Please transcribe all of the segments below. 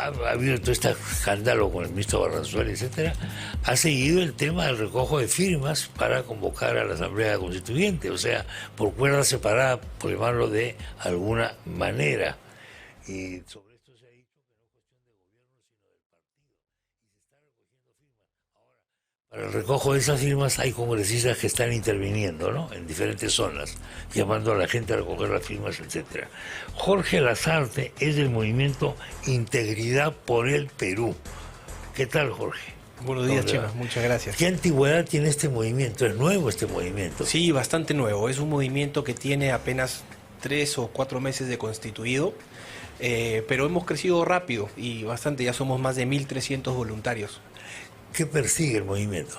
ha habido todo este escándalo con el ministro Barranzuela, etcétera, ha seguido el tema del recojo de firmas para convocar a la Asamblea Constituyente, o sea, por cuerda separada, por llamarlo de alguna manera. Y sobre esto se ha dicho que no es cuestión de gobierno, sino del partido. Y se está recogiendo firmas. Ahora, para el recojo de esas firmas hay congresistas que están interviniendo, ¿no?, en diferentes zonas, llamando a la gente a recoger las firmas, etcétera. Jorge Lasarte es del movimiento Integridad por el Perú. ¿Qué tal, Jorge? Buenos días, Chema. Muchas gracias. ¿Qué antigüedad tiene este movimiento? ¿Es nuevo este movimiento? Sí, bastante nuevo. Es un movimiento que tiene apenas 3 o 4 meses de constituido, pero hemos crecido rápido y bastante. Ya somos más de 1.300 voluntarios. ¿Qué persigue el movimiento?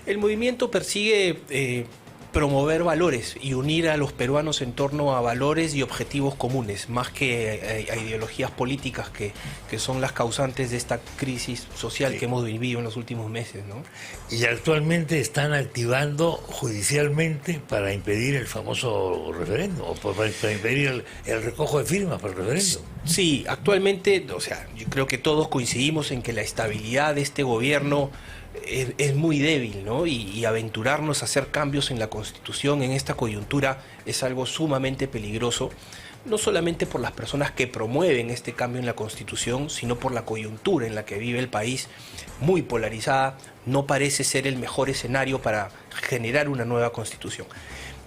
El movimiento persigue promover valores y unir a los peruanos en torno a valores y objetivos comunes, más que a ideologías políticas que son las causantes de esta crisis social que hemos vivido en los últimos meses, ¿no? Y actualmente están activando judicialmente para impedir el famoso referéndum, o para impedir el recojo de firmas para el referéndum. Sí, actualmente, o sea, yo creo que todos coincidimos en que la estabilidad de este gobierno es muy débil, ¿no? Y aventurarnos a hacer cambios en la Constitución en esta coyuntura es algo sumamente peligroso, no solamente por las personas que promueven este cambio en la Constitución, sino por la coyuntura en la que vive el país, muy polarizada. No parece ser el mejor escenario para generar una nueva Constitución.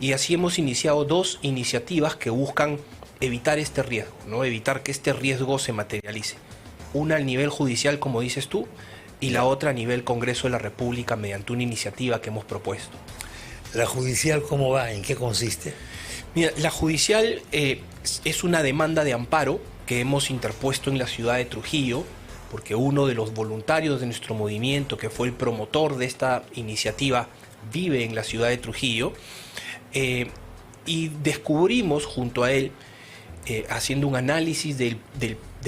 Y así hemos iniciado 2 iniciativas que buscan evitar este riesgo, ¿no? Evitar que este riesgo se materialice. Una al nivel judicial, como dices tú, y la otra a nivel Congreso de la República mediante una iniciativa que hemos propuesto. ¿La judicial cómo va? ¿En qué consiste? Mira, la judicial es una demanda de amparo que hemos interpuesto en la ciudad de Trujillo, porque uno de los voluntarios de nuestro movimiento, que fue el promotor de esta iniciativa, vive en la ciudad de Trujillo, y descubrimos junto a él, haciendo un análisis de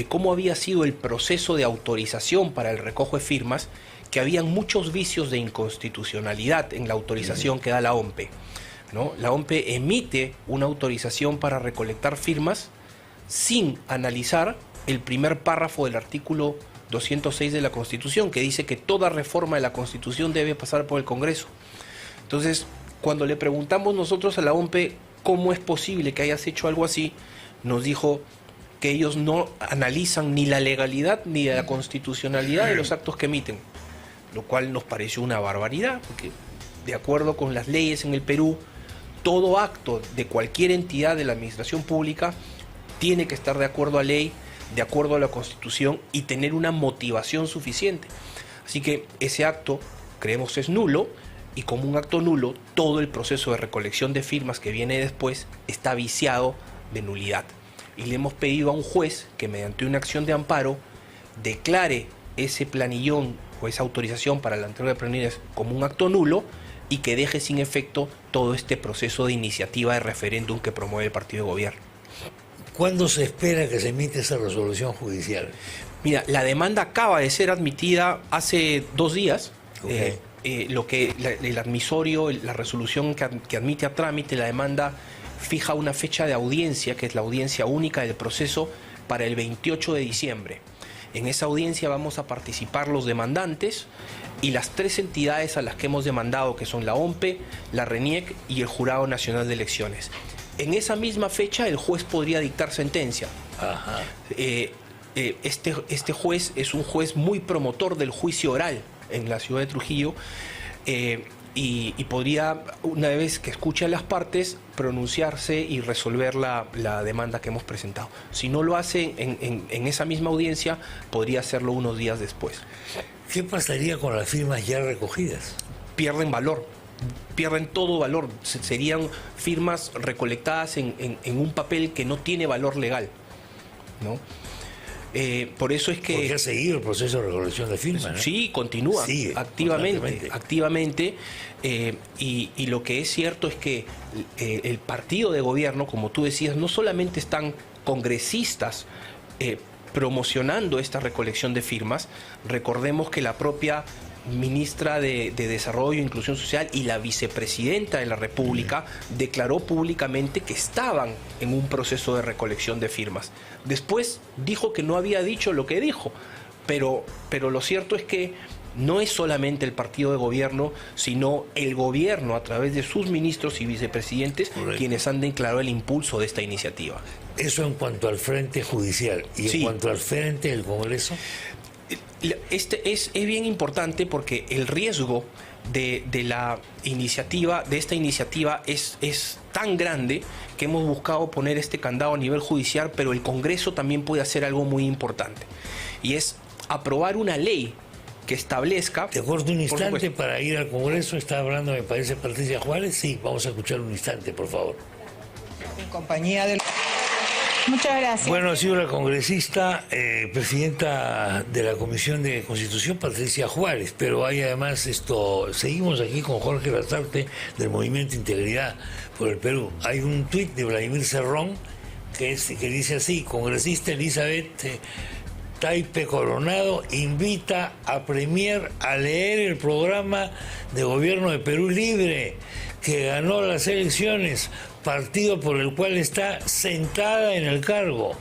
cómo había sido el proceso de autorización para el recojo de firmas, que habían muchos vicios de inconstitucionalidad en la autorización que da la OMPE, ¿no? La OMPE emite una autorización para recolectar firmas sin analizar el primer párrafo del artículo 206 de la Constitución, que dice que toda reforma de la Constitución debe pasar por el Congreso. Entonces, cuando le preguntamos nosotros a la OMPE cómo es posible que hayas hecho algo así, nos dijo que ellos no analizan ni la legalidad ni la constitucionalidad de los actos que emiten, lo cual nos pareció una barbaridad, porque de acuerdo con las leyes en el Perú, todo acto de cualquier entidad de la administración pública tiene que estar de acuerdo a ley, de acuerdo a la Constitución y tener una motivación suficiente. Así que ese acto creemos es nulo, y como un acto nulo, todo el proceso de recolección de firmas que viene después está viciado de nulidad. Y le hemos pedido a un juez que mediante una acción de amparo declare ese planillón o esa autorización para la entrega de planillas como un acto nulo y que deje sin efecto todo este proceso de iniciativa de referéndum que promueve el partido de gobierno. ¿Cuándo se espera que se emita esa resolución judicial? Mira, la demanda acaba de ser admitida hace 2 días. Okay. El admisorio, la resolución que admite a trámite la demanda, fija una fecha de audiencia, que es la audiencia única del proceso, para el 28 de diciembre. En esa audiencia vamos a participar los demandantes y las 3 entidades a las que hemos demandado, que son la OMPE, la RENIEC y el Jurado Nacional de Elecciones. En esa misma fecha el juez podría dictar sentencia. Ajá. Este juez es un juez muy promotor del juicio oral en la ciudad de Trujillo, y podría, una vez que escuche a las partes, pronunciarse y resolver la demanda que hemos presentado. Si no lo hace en esa misma audiencia, podría hacerlo unos días después. ¿Qué pasaría con las firmas ya recogidas? Pierden valor, pierden todo valor. Serían firmas recolectadas en un papel que no tiene valor legal, ¿no? Por eso es que... Porque ha seguido el proceso de recolección de firmas, ¿no? Sí, continúa. Sigue, activamente. Y lo que es cierto es que el partido de gobierno, como tú decías, no solamente están congresistas promocionando esta recolección de firmas. Recordemos que la propia ministra de Desarrollo e Inclusión Social y la vicepresidenta de la República declaró públicamente que estaban en un proceso de recolección de firmas. Después dijo que no había dicho lo que dijo, pero lo cierto es que no es solamente el partido de gobierno, sino el gobierno a través de sus ministros y vicepresidentes quienes han declarado el impulso de esta iniciativa. Eso en cuanto al frente judicial. ¿Y en cuanto al frente del Congreso? Es bien importante porque el riesgo de esta iniciativa es tan grande que hemos buscado poner este candado a nivel judicial, pero el Congreso también puede hacer algo muy importante, y es aprobar una ley que establezca... Te corto un instante para ir al Congreso. Está hablando, me parece, Patricia Juárez. Sí, vamos a escuchar un instante, por favor. En compañía del... Muchas gracias. Bueno, ha sido la congresista, presidenta de la Comisión de Constitución, Patricia Juárez, pero hay además seguimos aquí con Jorge Lasarte del Movimiento Integridad por el Perú. Hay un tuit de Vladimir Cerrón que dice así: congresista Elizabeth Taipe Coronado invita a Premier a leer el programa de gobierno de Perú Libre, que ganó las elecciones, partido por el cual está sentada en el cargo.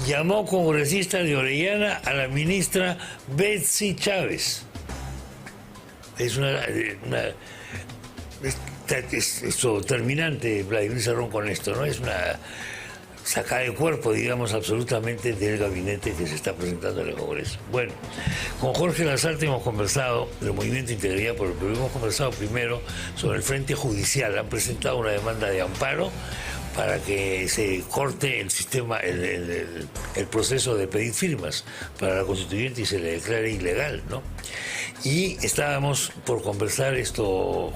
Llamó congresista de Orellana a la ministra Betsy Chávez. Es terminante Vladimir Cerrón con esto, ¿no? Es una sacar de cuerpo, digamos, absolutamente del gabinete que se está presentando en el Congreso. Bueno, con Jorge Lasarte hemos conversado del Movimiento Integridad por el Perú. Hemos conversado primero sobre el frente judicial. Han presentado una demanda de amparo para que se corte el sistema, el proceso de pedir firmas para la constituyente y se le declare ilegal, ¿no? Y estábamos por conversar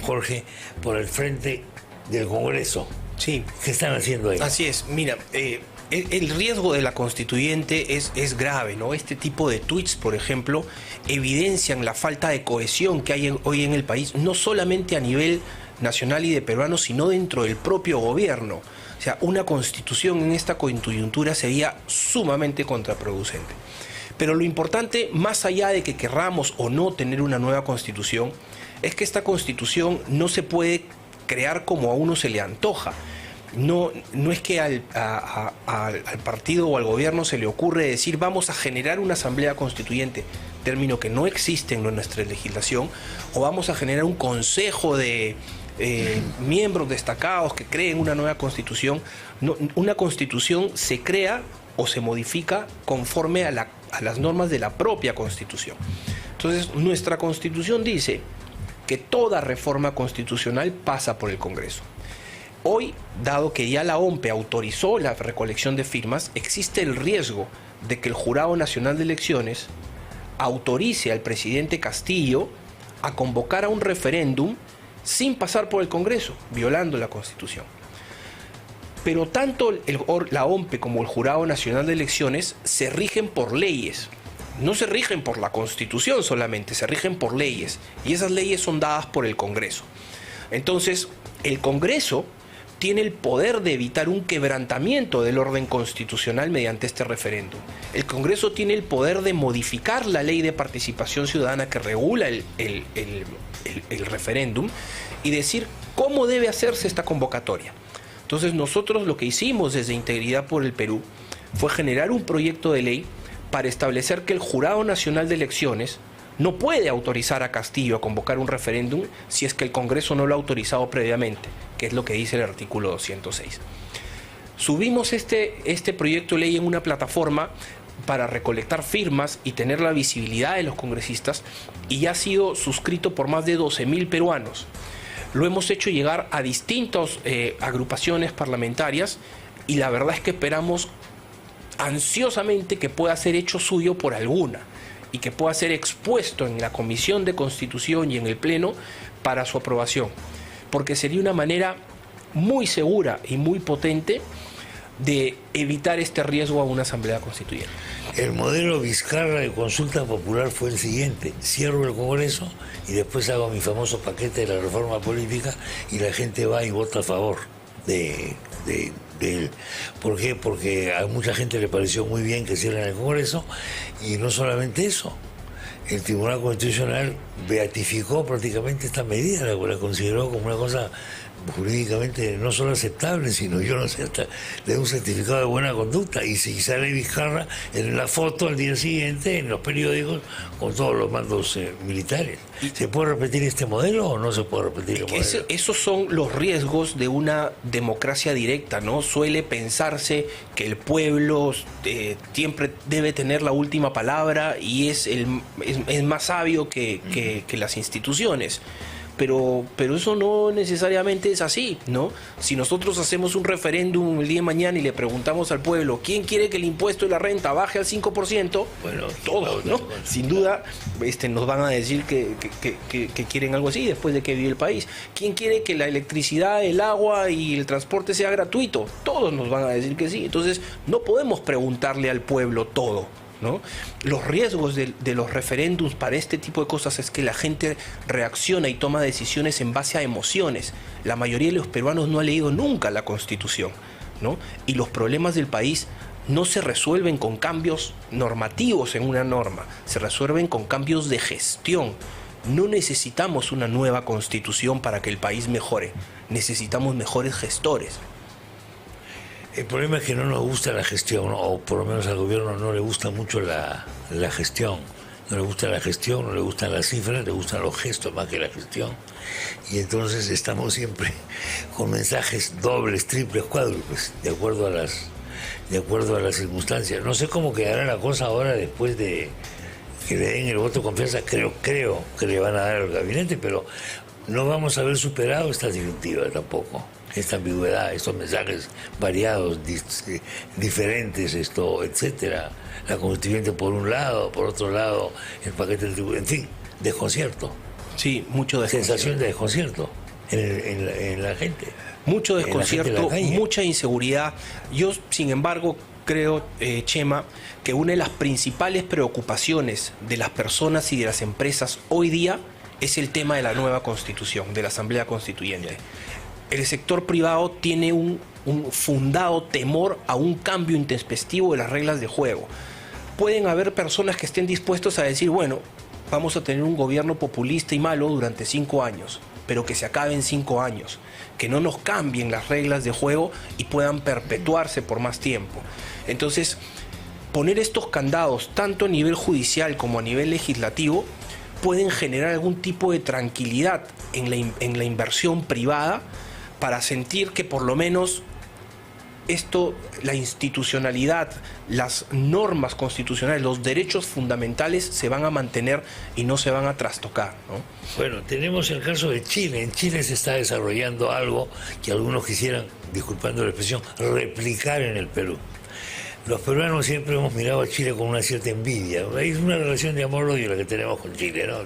Jorge, por el frente del Congreso. Sí. ¿Qué están haciendo ahí? Así es. Mira, el riesgo de la constituyente es grave, ¿no? Este tipo de tuits, por ejemplo, evidencian la falta de cohesión que hay hoy en el país, no solamente a nivel nacional y de peruanos, sino dentro del propio gobierno. O sea, una constitución en esta coyuntura sería sumamente contraproducente. Pero lo importante, más allá de que querramos o no tener una nueva constitución, es que esta constitución no se puede crear como a uno se le antoja. No es que al partido o al gobierno se le ocurre decir vamos a generar una asamblea constituyente, término que no existe en nuestra legislación, o vamos a generar un consejo de miembros destacados que creen una nueva constitución. No, una constitución se crea o se modifica conforme a las normas de la propia constitución. Entonces, nuestra constitución dice que toda reforma constitucional pasa por el Congreso. Hoy, dado que ya la OMPE autorizó la recolección de firmas, existe el riesgo de que el Jurado Nacional de Elecciones autorice al presidente Castillo a convocar a un referéndum sin pasar por el Congreso, violando la Constitución. Pero tanto la OMPE como el Jurado Nacional de Elecciones se rigen por leyes. No se rigen por la Constitución solamente, se rigen por leyes. Y esas leyes son dadas por el Congreso. Entonces, el Congreso tiene el poder de evitar un quebrantamiento del orden constitucional mediante este referéndum. El Congreso tiene el poder de modificar la ley de participación ciudadana que regula el referéndum y decir cómo debe hacerse esta convocatoria. Entonces, nosotros lo que hicimos desde Integridad por el Perú fue generar un proyecto de ley para establecer que el Jurado Nacional de Elecciones no puede autorizar a Castillo a convocar un referéndum si es que el Congreso no lo ha autorizado previamente, que es lo que dice el artículo 206. Subimos este proyecto de ley en una plataforma para recolectar firmas y tener la visibilidad de los congresistas, y ya ha sido suscrito por más de 12.000 peruanos. Lo hemos hecho llegar a distintas agrupaciones parlamentarias y la verdad es que esperamos ansiosamente que pueda ser hecho suyo por alguna y que pueda ser expuesto en la Comisión de Constitución y en el Pleno para su aprobación, porque sería una manera muy segura y muy potente de evitar este riesgo a una asamblea constituyente. El modelo Vizcarra de consulta popular fue el siguiente: cierro el Congreso y después hago mi famoso paquete de la reforma política y la gente va y vota a favor de él. ¿Por qué? Porque a mucha gente le pareció muy bien que cierren el Congreso, y no solamente eso, el Tribunal Constitucional beatificó prácticamente esta medida, la consideró como una cosa jurídicamente no solo aceptable, sino, yo no sé, hasta le da un certificado de buena conducta, y si sale Vizcarra en la foto al día siguiente en los periódicos con todos los mandos militares. ¿Se puede repetir este modelo o no se puede repetir el modelo? Esos son los riesgos de una democracia directa, ¿no? Suele pensarse que el pueblo siempre debe tener la última palabra y es más sabio que las instituciones. Pero eso no necesariamente es así, ¿no? Si nosotros hacemos un referéndum el día de mañana y le preguntamos al pueblo ¿quién quiere que el impuesto de la renta baje al 5%? Bueno, todos, ¿no? Sin duda nos van a decir que quieren algo así después de que vive el país. ¿Quién quiere que la electricidad, el agua y el transporte sea gratuito? Todos nos van a decir que sí. Entonces no podemos preguntarle al pueblo todo, ¿no? Los riesgos de los referéndums para este tipo de cosas es que la gente reacciona y toma decisiones en base a emociones. La mayoría de los peruanos no ha leído nunca la Constitución, ¿no? Y los problemas del país no se resuelven con cambios normativos en una norma, se resuelven con cambios de gestión. No necesitamos una nueva Constitución para que el país mejore, necesitamos mejores gestores. El problema es que no nos gusta la gestión, o por lo menos al gobierno no le gusta mucho la gestión. No le gusta la gestión, no le gustan las cifras, le gustan los gestos más que la gestión. Y entonces estamos siempre con mensajes dobles, triples, cuádruples, de acuerdo a las circunstancias. No sé cómo quedará la cosa ahora después de que le den el voto de confianza. Creo que le van a dar al gabinete, pero no vamos a haber superado esta disyuntiva tampoco. Esta ambigüedad, estos mensajes variados, diferentes, etcétera. La constituyente por un lado, por otro lado, el paquete del tribunal, en fin, desconcierto. Sí, mucho desconcierto. Sensación de desconcierto en la gente. Mucho desconcierto, mucha inseguridad. Yo, sin embargo, creo, Chema, que una de las principales preocupaciones de las personas y de las empresas hoy día es el tema de la nueva constitución, de la Asamblea Constituyente. El sector privado tiene un fundado temor a un cambio intempestivo de las reglas de juego. Pueden haber personas que estén dispuestos a decir, bueno, vamos a tener un gobierno populista y malo durante 5 años, pero que se acabe en 5 años, que no nos cambien las reglas de juego y puedan perpetuarse por más tiempo. Entonces, poner estos candados, tanto a nivel judicial como a nivel legislativo, pueden generar algún tipo de tranquilidad en la inversión privada, para sentir que por lo menos la institucionalidad, las normas constitucionales, los derechos fundamentales se van a mantener y no se van a trastocar, ¿no? Bueno, tenemos el caso de Chile. En Chile se está desarrollando algo que algunos quisieran, disculpando la expresión, replicar en el Perú. Los peruanos siempre hemos mirado a Chile con una cierta envidia. Es una relación de amor-odio la que tenemos con Chile, ¿no?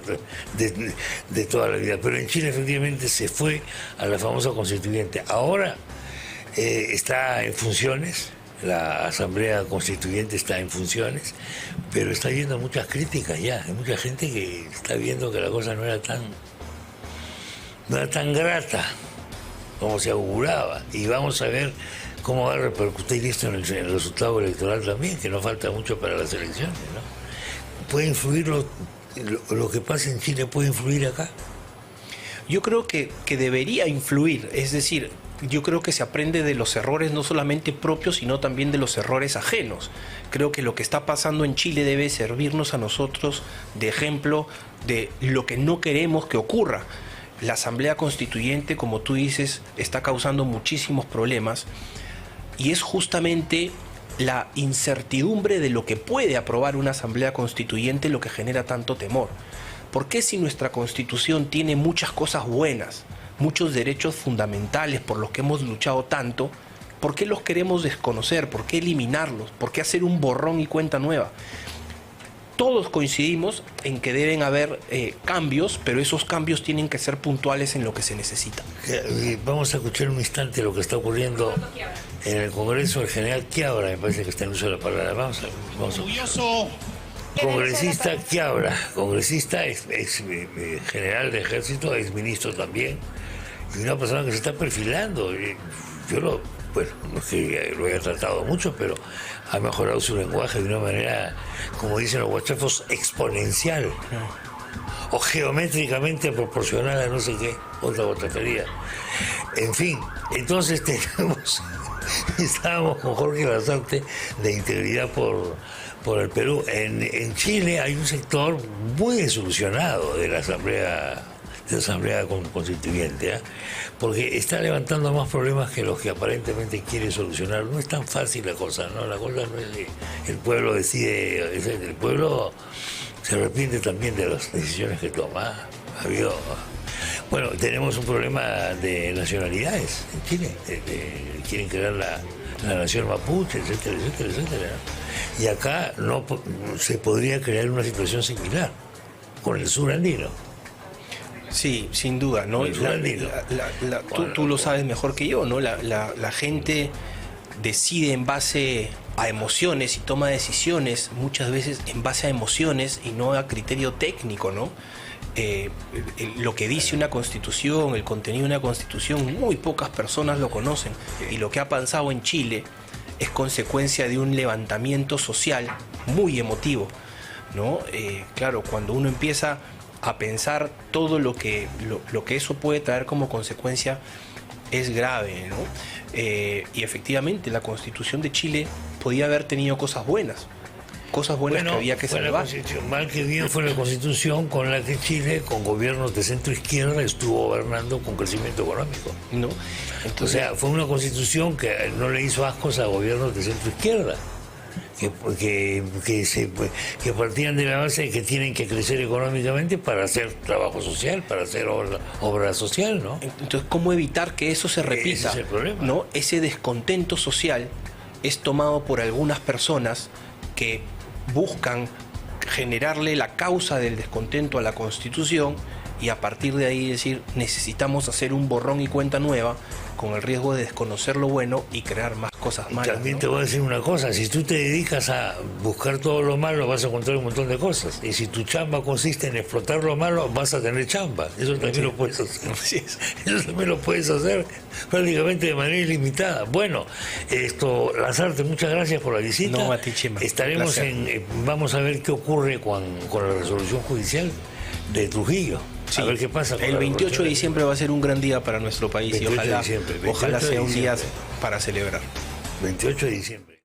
De toda la vida. Pero en Chile efectivamente se fue a la famosa constituyente. Ahora está en funciones, la Asamblea Constituyente está en funciones, pero está habiendo muchas críticas ya. Hay mucha gente que está viendo que la cosa no era tan grata como se auguraba. Y vamos a ver cómo va a repercutir esto en el resultado electoral también, que no falta mucho para las elecciones, ¿no? ¿Puede influir lo que pasa en Chile, puede influir acá? Yo creo que debería influir, es decir, yo creo que se aprende de los errores no solamente propios, sino también de los errores ajenos. Creo que lo que está pasando en Chile debe servirnos a nosotros de ejemplo de lo que no queremos que ocurra. La Asamblea Constituyente, como tú dices, está causando muchísimos problemas. Y es justamente la incertidumbre de lo que puede aprobar una Asamblea Constituyente lo que genera tanto temor. ¿Por qué si nuestra Constitución tiene muchas cosas buenas, muchos derechos fundamentales por los que hemos luchado tanto, por qué los queremos desconocer? ¿Por qué eliminarlos? ¿Por qué hacer un borrón y cuenta nueva? Todos coincidimos en que deben haber cambios, pero esos cambios tienen que ser puntuales en lo que se necesita. Vamos a escuchar un instante lo que está ocurriendo en el Congreso. El general Quiabra, me parece que está en uso de la palabra. Vamos a congresista Quiabra, congresista, ex general de ejército, ex ministro también, y una persona que se está perfilando. Yo bueno, no es que lo haya tratado mucho, pero ha mejorado su lenguaje de una manera, como dicen los guachafos, exponencial. O geométricamente proporcional a no sé qué, otra botatería. En fin, entonces estábamos con Jorge Lasarte de Integridad por el Perú. En Chile hay un sector muy desilusionado de la Asamblea Constituyente, porque está levantando más problemas que los que aparentemente quiere solucionar. No es tan fácil la cosa, ¿no? La cosa no es que el pueblo decide, el pueblo se arrepiente también de las decisiones que toma. Bueno, tenemos un problema de nacionalidades en Chile. Quieren crear la nación mapuche, etcétera, etcétera, etcétera. Y acá no se podría crear una situación similar con el sur andino. Sí, sin duda, ¿no? Tú lo sabes mejor que yo, ¿no? La gente decide en base a emociones y toma decisiones muchas veces en base a emociones y no a criterio técnico, ¿no? Lo que dice una constitución, el contenido de una constitución, muy pocas personas lo conocen, y lo que ha pasado en Chile es consecuencia de un levantamiento social muy emotivo, ¿no? Claro, cuando uno empieza a pensar todo lo que eso puede traer como consecuencia es grave, ¿no? Y efectivamente la Constitución de Chile podía haber tenido cosas buenas que había que salvar. Mal que bien fue la Constitución con la que Chile, con gobiernos de centro izquierda, estuvo gobernando con crecimiento económico. ¿No? Entonces, o sea, fue una Constitución que no le hizo ascos a gobiernos de centro izquierda. Que partían de la base de que tienen que crecer económicamente para hacer trabajo social, para hacer obra social, ¿no? Entonces, ¿cómo evitar que eso se repita? Ese es el problema. ¿No? Ese descontento social es tomado por algunas personas que buscan generarle la causa del descontento a la Constitución y a partir de ahí decir, necesitamos hacer un borrón y cuenta nueva con el riesgo de desconocer lo bueno y crear más cosas malas. También, ¿no? Te voy a decir una cosa, si tú te dedicas a buscar todo lo malo vas a encontrar un montón de cosas, y si tu chamba consiste en explotar lo malo vas a tener chamba. Eso también lo puedes hacer. Eso también lo puedes hacer prácticamente de manera ilimitada. Bueno, Lasarte, muchas gracias por la visita. No, a ti, Chema. Estaremos vamos a ver qué ocurre con la resolución judicial de Trujillo. Sí, a ver qué pasa. El 28 de diciembre va a ser un gran día para nuestro país y ojalá sea un día para celebrar. 28 de diciembre.